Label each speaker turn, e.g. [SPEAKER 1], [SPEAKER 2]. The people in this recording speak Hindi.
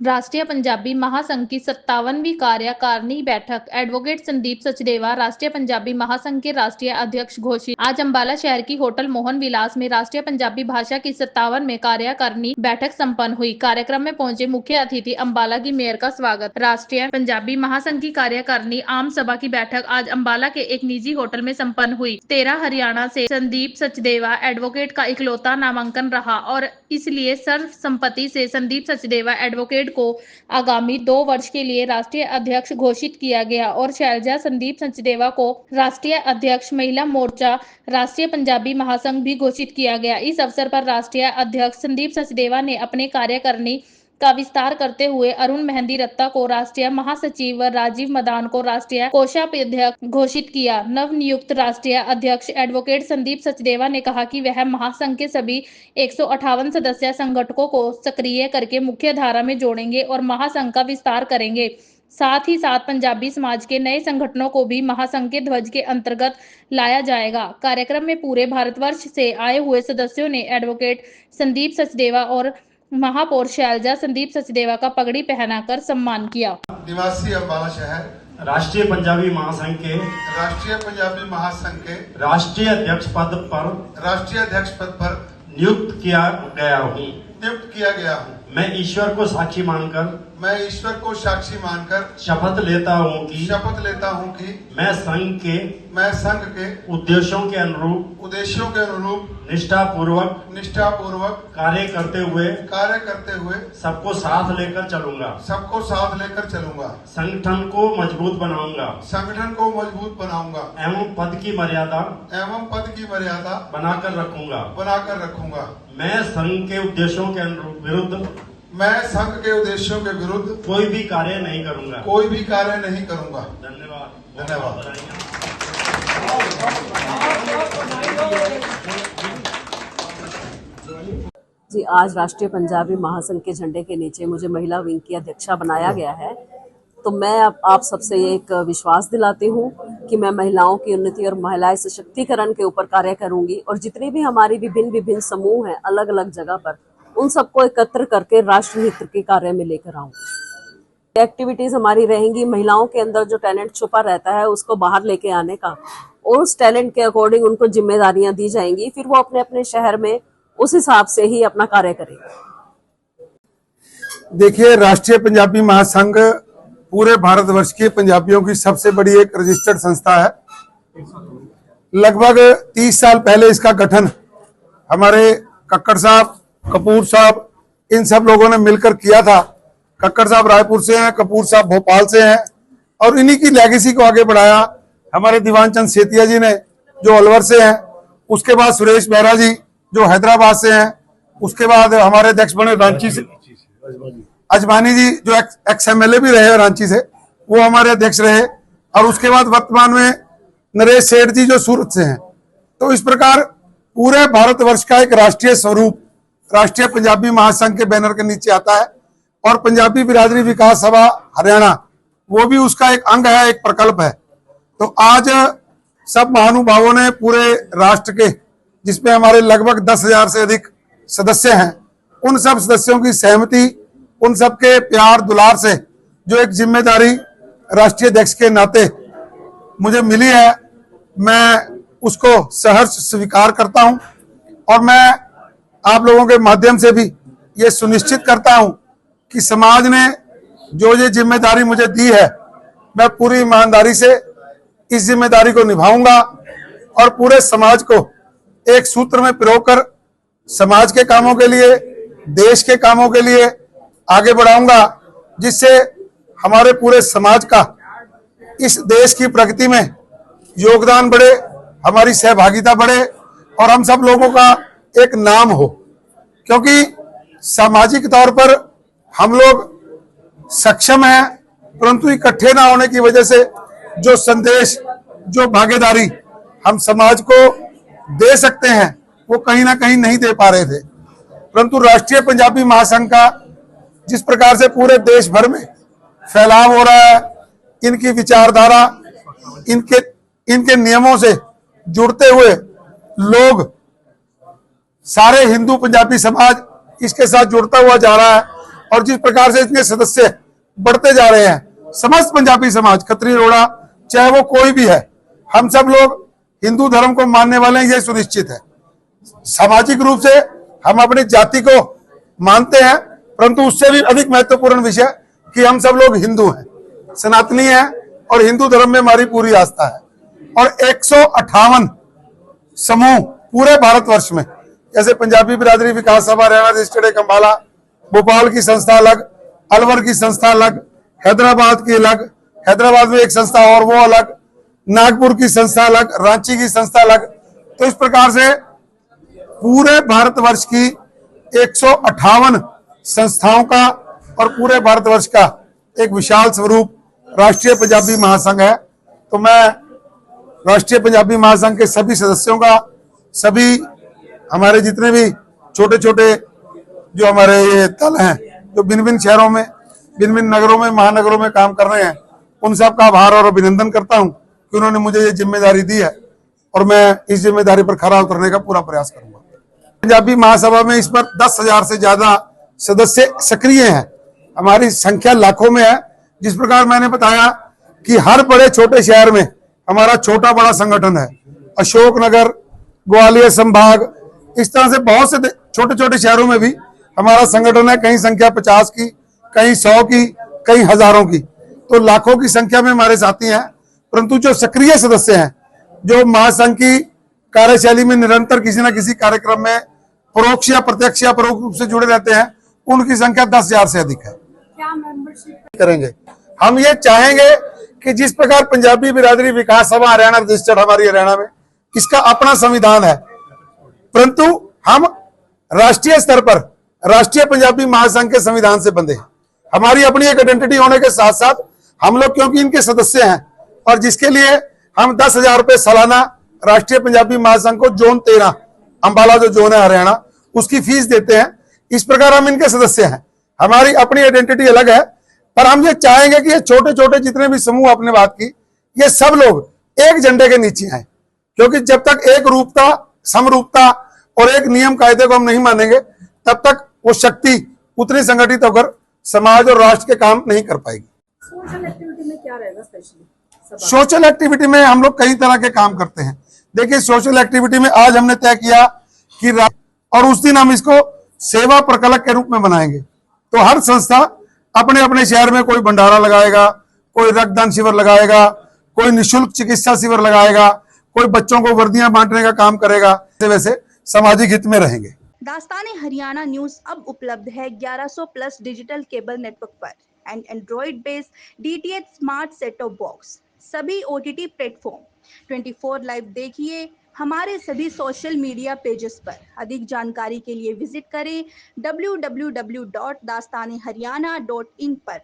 [SPEAKER 1] राष्ट्रीय पंजाबी महासंघ की 57वीं कार्यकारिणी बैठक। एडवोकेट संदीप सचदेवा राष्ट्रीय पंजाबी महासंघ के राष्ट्रीय अध्यक्ष घोषित। आज अंबाला शहर की होटल मोहन विलास में राष्ट्रीय पंजाबी भाषा की 57वें कार्यकारिणी बैठक संपन्न हुई। कार्यक्रम में पहुंचे मुख्य अतिथि अंबाला की मेयर का स्वागत। राष्ट्रीय पंजाबी महासंघ की कार्यकारिणी आम सभा की बैठक आज अंबाला के एक निजी होटल में संपन्न हुई। 13 हरियाणा से संदीप सचदेवा एडवोकेट का इकलौता नामांकन रहा और इसलिए सर्वसम्मति से संदीप सचदेवा एडवोकेट को आगामी 2 वर्ष के लिए राष्ट्रीय अध्यक्ष घोषित किया गया और शैलजा संदीप सचदेवा को राष्ट्रीय अध्यक्ष महिला मोर्चा राष्ट्रीय पंजाबी महासंघ भी घोषित किया गया। इस अवसर पर राष्ट्रीय अध्यक्ष संदीप सचदेवा ने अपने कार्यकारिणी का विस्तार करते हुए अरुण मेहंदी रत्ता को राष्ट्रीय महासचिव व राजीव मदान को राष्ट्रीय कोषाध्यक्ष घोषित किया। नवनियुक्त राष्ट्रीय अध्यक्ष एडवोकेट संदीप सचदेवा ने कहा कि वह महासंघ के सभी 158 सदस्य संगठनों को सक्रिय करके मुख्य धारा में जोड़ेंगे और महासंघ का विस्तार करेंगे। साथ ही साथ पंजाबी समाज के नए संगठनों को भी महासंघ के ध्वज के अंतर्गत लाया जाएगा। कार्यक्रम में पूरे भारतवर्ष से आए हुए सदस्यों ने एडवोकेट संदीप सचदेवा और महापौर शैलजा संदीप सचदेवा का पगड़ी पहनाकर सम्मान किया।
[SPEAKER 2] निवासी अंबाला शहर
[SPEAKER 3] राष्ट्रीय पंजाबी महासंघ के राष्ट्रीय अध्यक्ष पद पर नियुक्त किया गया हूँ। मैं ईश्वर को साक्षी मानकर शपथ लेता हूँ कि मैं संघ के उद्देश्यों के अनुरूप निष्ठापूर्वक कार्य करते हुए सबको साथ लेकर चलूंगा। संगठन को मजबूत बनाऊंगा एवं पद की मर्यादा बनाकर रखूंगा। मैं संघ के उद्देश्यों के विरुद्ध कोई भी कार्य नहीं करूंगा। धन्यवाद।
[SPEAKER 4] जी, आज राष्ट्रीय पंजाबी महासंघ के झंडे के नीचे मुझे महिला विंग की अध्यक्षा बनाया गया है। तो मैं आप सबसे ये एक विश्वास दिलाती हूँ कि मैं महिलाओं की उन्नति और महिला सशक्तिकरण के ऊपर कार्य करूंगी और जितने भी हमारी विभिन्न समूह हैं अलग अलग जगह पर, उन सबको एकत्र करके राष्ट्रहित के कार्य में लेकर आऊंगी। एक्टिविटीज हमारी रहेंगी महिलाओं के अंदर जो टैलेंट छुपा रहता है उसको बाहर लेके आने का, और उस टैलेंट के अकॉर्डिंग उनको जिम्मेदारियां दी जाएंगी। फिर वो अपने अपने शहर में उस हिसाब से ही अपना कार्य करेंगे।
[SPEAKER 2] देखिए, राष्ट्रीय पंजाबी महासंघ पूरे भारतवर्ष के पंजाबियों की सबसे बड़ी एक रजिस्टर्ड संस्था है। लगभग 30 साल पहले इसका गठन हमारे कक्कड़ साहब, कपूर साहब, इन सब लोगों ने मिलकर किया था। कक्कड़ साहब रायपुर से हैं, कपूर साहब भोपाल से हैं, और इन्हीं की लेगेसी को आगे बढ़ाया हमारे दीवान चंद सेतिया जी ने, जो अलवर से हैं। उसके बाद सुरेश बेहरा जी जो हैदराबाद से हैं। उसके बाद हमारे अध्यक्ष बने रांची से अजमानी जी, जो एक्स MLA भी रहे रांची से, वो हमारे अध्यक्ष रहे। और उसके बाद वर्तमान में नरेश सेठ जी जो सूरत से हैं। तो इस प्रकार पूरे भारतवर्ष का एक राष्ट्रीय स्वरूप राष्ट्रीय पंजाबी महासंघ के बैनर के नीचे आता है, और पंजाबी बिरादरी विकास सभा हरियाणा वो भी उसका एक अंग है, एक प्रकल्प है। तो आज सब महानुभावों ने पूरे राष्ट्र के, जिसमें हमारे लगभग 10,000 से अधिक सदस्य हैं, उन सब सदस्यों की सहमति, उन सब के प्यार दुलार से जो एक जिम्मेदारी राष्ट्रीय अध्यक्ष के नाते मुझे मिली है, मैं उसको सहर्ष स्वीकार करता हूं। और मैं आप लोगों के माध्यम से भी ये सुनिश्चित करता हूं कि समाज ने जो ये जिम्मेदारी मुझे दी है, मैं पूरी ईमानदारी से इस जिम्मेदारी को निभाऊंगा और पूरे समाज को एक सूत्र में पिरोकर समाज के कामों के लिए, देश के कामों के लिए आगे बढ़ाऊंगा, जिससे हमारे पूरे समाज का इस देश की प्रगति में योगदान बढ़े, हमारी सहभागिता बढ़े और हम सब लोगों का एक नाम हो। क्योंकि सामाजिक तौर पर हम लोग सक्षम हैं, परंतु इकट्ठे ना होने की वजह से जो संदेश, जो भागीदारी हम समाज को दे सकते हैं, वो कहीं ना कहीं नहीं दे पा रहे थे। परंतु राष्ट्रीय पंजाबी महासंघ का जिस प्रकार से पूरे देश भर में फैलाव हो रहा है, इनकी विचारधारा, इनके नियमों से जुड़ते हुए लोग, सारे हिंदू पंजाबी समाज इसके साथ जुड़ता हुआ जा रहा है। और जिस प्रकार से इतने सदस्य बढ़ते जा रहे हैं, समस्त पंजाबी समाज, खत्री रोड़ा, चाहे वो कोई भी है, हम सब लोग हिंदू धर्म को मानने वाले हैं, ये सुनिश्चित है। सामाजिक रूप से हम अपनी जाति को मानते हैं, परंतु उससे भी अधिक महत्वपूर्ण विषय कि हम सब लोग हिंदू हैं, सनातनी हैं और हिंदू धर्म में हमारी पूरी आस्था है। और 158 समूह पूरे भारतवर्ष में, जैसे पंजाबी बिरादरी विकास सभा हरियाणा रजिस्टर्ड एक अम्बाला, भोपाल की संस्था अलग, अलवर की संस्था अलग, हैदराबाद की अलग, हैदराबाद में एक संस्था और वो अलग, नागपुर की संस्था अलग, रांची की संस्था अलग। तो इस प्रकार से पूरे भारतवर्ष की 158 संस्थाओं का और पूरे भारतवर्ष का एक विशाल स्वरूप राष्ट्रीय पंजाबी महासंघ है। तो मैं राष्ट्रीय पंजाबी महासंघ के सभी सदस्यों का, सभी हमारे जितने भी छोटे छोटे जो हमारे ये दल हैं, जो भिन्न भिन्न शहरों में, भिन्न भिन्न नगरों में, महानगरों में काम कर रहे हैं, उन सबका आभार और अभिनंदन करता हूं कि उन्होंने मुझे ये जिम्मेदारी दी है और मैं इस जिम्मेदारी पर खरा उतरने का पूरा प्रयास करूंगा। पंजाबी महासभा में इस पर 10,000 से ज्यादा सदस्य सक्रिय हैं, हमारी संख्या लाखों में है। जिस प्रकार मैंने बताया कि हर बड़े छोटे शहर में हमारा छोटा बड़ा संगठन है, अशोकनगर, ग्वालियर संभाग, इस तरह से बहुत से छोटे छोटे शहरों में भी हमारा संगठन है। कहीं संख्या 50 की, कहीं 100 की, कहीं हजारों की, तो लाखों की संख्या में हमारे साथी हैं। परंतु जो सक्रिय सदस्य हैं, जो महासंघ की कार्यशैली में निरंतर किसी न किसी कार्यक्रम में परोक्ष या प्रत्यक्ष या परोक्ष रूप से जुड़े रहते हैं, उनकी संख्या 10,000 से अधिक है।
[SPEAKER 5] क्या मेंबरशिप
[SPEAKER 2] करेंगे? हम ये चाहेंगे कि जिस प्रकार पंजाबी बिरादरी विकास सभा हरियाणा रजिस्टर्ड हमारी हरियाणा में, इसका अपना संविधान है, परंतु हम राष्ट्रीय स्तर पर राष्ट्रीय पंजाबी महासंघ के संविधान से बंधे हैं। हमारी अपनी एक आइडेंटिटी होने के साथ साथ हम लोग क्योंकि इनके सदस्य हैं और जिसके लिए हम 10,000 रुपए सालाना राष्ट्रीय पंजाबी महासंघ को जोन 13 अंबाला जो जोन है हरियाणा, उसकी फीस देते हैं। इस प्रकार हम इनके सदस्य हैं, हमारी अपनी आइडेंटिटी अलग है। पर हम ये चाहेंगे कि ये छोटे छोटे जितने भी समूह आपने बात की, ये सब लोग एक झंडे के नीचे आए, क्योंकि जब तक एक रूपता, समरूपता और एक नियम कायदे को हम नहीं मानेंगे, तब तक वो शक्ति उतनी संगठित होकर समाज और राष्ट्र के काम नहीं कर पाएगी।
[SPEAKER 5] सोशल एक्टिविटी में क्या रहेगा स्पेशली?
[SPEAKER 2] सोशल एक्टिविटी में हम लोग कई तरह के काम करते हैं। देखिए, सोशल एक्टिविटी में आज हमने तय किया कि और उस दिन हम इसको सेवा प्रकल्प के रूप में बनाएंगे। तो हर संस्था अपने अपने शहर में कोई भंडारा लगाएगा, कोई रक्तदान शिविर लगाएगा, कोई निःशुल्क चिकित्सा शिविर लगाएगा, कोई बच्चों को वर्दियां बांटने का काम करेगा। वैसे सामाजिक हित में रहेंगे।
[SPEAKER 6] दास्ताने हरियाणा न्यूज अब उपलब्ध है 1100 प्लस डिजिटल केबल नेटवर्क पर and Android based DTH smart set top box, सभी OTT प्लेटफॉर्म। 24 लाइव देखिए हमारे सभी सोशल मीडिया पेजेस पर। अधिक जानकारी के लिए विजिट करें www.dastaneharyana.in पर।